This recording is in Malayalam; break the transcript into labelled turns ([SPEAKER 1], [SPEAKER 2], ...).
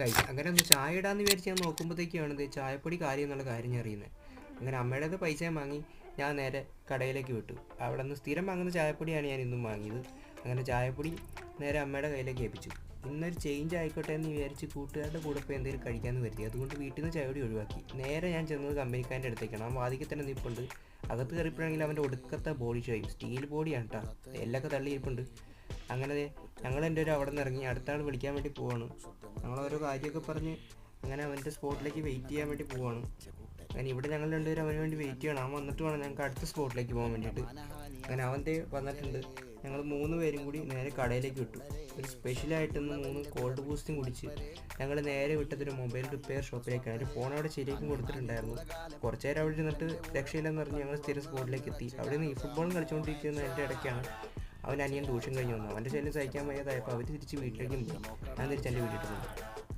[SPEAKER 1] കഴിച്ചു. അങ്ങനെ ഒന്ന് ചായ ഇടാമെന്ന് വിചാരിച്ച് ഞാൻ നോക്കുമ്പോഴത്തേക്കാണ് ഇത് ചായപ്പൊടി കാര്യം എന്നുള്ള കാര്യം ഞാൻ അറിയുന്നത്. അങ്ങനെ അമ്മയുടെ പൈസയും വാങ്ങി ഞാൻ നേരെ കടയിലേക്ക് വിട്ടു. അവിടെ നിന്ന് സ്ഥിരം വാങ്ങുന്ന ചായപ്പൊടിയാണ് ഞാൻ ഇന്നും വാങ്ങിയത്. അങ്ങനെ ചായപ്പൊടി നേരെ അമ്മയുടെ കയ്യിലേക്ക് ഏൽപ്പിച്ചു. ഇന്നൊരു ചേഞ്ച് ആയിക്കോട്ടെ എന്ന് വിചാരിച്ച് കൂട്ടുകാരുടെ കൂടെ പോയി എന്തെങ്കിലും കഴിക്കാമെന്ന് കരുതി. അതുകൊണ്ട് വീട്ടിൽ നിന്ന് ചായപ്പൊടി ഒഴിവാക്കി. നേരെ ഞാൻ ചെന്നത് കമ്പനിക്കാരൻ്റെ അടുത്തേക്കാണ്. ആ വാതിക്കൽ തന്നെ നിൽപ്പുണ്ട്. അകത്ത് കയറിയപ്പോഴെങ്കിൽ അവൻ്റെ ഒടുക്കത്തെ ബോഡി ഷോയും സ്റ്റീൽ ബോഡിയാണ് കേട്ടോ, എല്ലൊക്കെ തള്ളിയിരിപ്പുണ്ട്. അങ്ങനെ ഞങ്ങൾ എൻ്റെ ഒരു അവിടെ നിന്ന് ഇറങ്ങി അടുത്ത ആൾ വിളിക്കാൻ വേണ്ടി പോവാണ്. ഞങ്ങളോരോ കാര്യമൊക്കെ പറഞ്ഞ് അങ്ങനെ അവൻ്റെ സ്പോട്ടിലേക്ക് വെയിറ്റ് ചെയ്യാൻ വേണ്ടി പോവാണ്. അങ്ങനെ ഇവിടെ ഞങ്ങൾ രണ്ടുപേരും അവന് വേണ്ടി വെയിറ്റ് ചെയ്യണം. അവൻ വന്നിട്ട് വേണം ഞങ്ങൾക്ക് അടുത്ത സ്പോട്ടിലേക്ക് പോകാൻ വേണ്ടിയിട്ട്. അങ്ങനെ അവൻ്റെ വന്നിട്ടുണ്ട്. ഞങ്ങൾ 3 പേരും കൂടി നേരെ കടയിലേക്ക് വിട്ടു. ഒരു സ്പെഷ്യലായിട്ടൊന്ന് 3 കോൾഡ് ബൂസ്റ്റും കുടിച്ച് ഞങ്ങൾ നേരെ വിട്ടതൊരു മൊബൈൽ റിപ്പയർ ഷോപ്പിലേക്കാണ്. ഒരു ഫോൺ അവിടെ ശരിയാക്കും കൊടുത്തിട്ടുണ്ടായിരുന്നു. കുറച്ച് നേരം അവിടെ ഇരുന്നിട്ട് രക്ഷയില്ലെന്ന് പറഞ്ഞ് ഞങ്ങൾ സ്ഥിരം സ്പോട്ടിലേക്ക് എത്തി. അവിടെ നിന്ന് ഈ ഫുട്ബോളും കളിച്ചുകൊണ്ടിരിക്കുന്ന എൻ്റെ ഇടയ്ക്കാണ് അവൻ അനിയൻ ട്യൂഷൻ കഴിഞ്ഞ് വന്നു. അവൻ്റെ ശല്യം സഹിക്കാൻ വയ്യാതായപ്പോൾ അവർ തിരിച്ച് വീട്ടിലേക്കും പോയി. ഞാൻ തിരിച്ച് എൻ്റെ വീട്ടിൽ പോയി.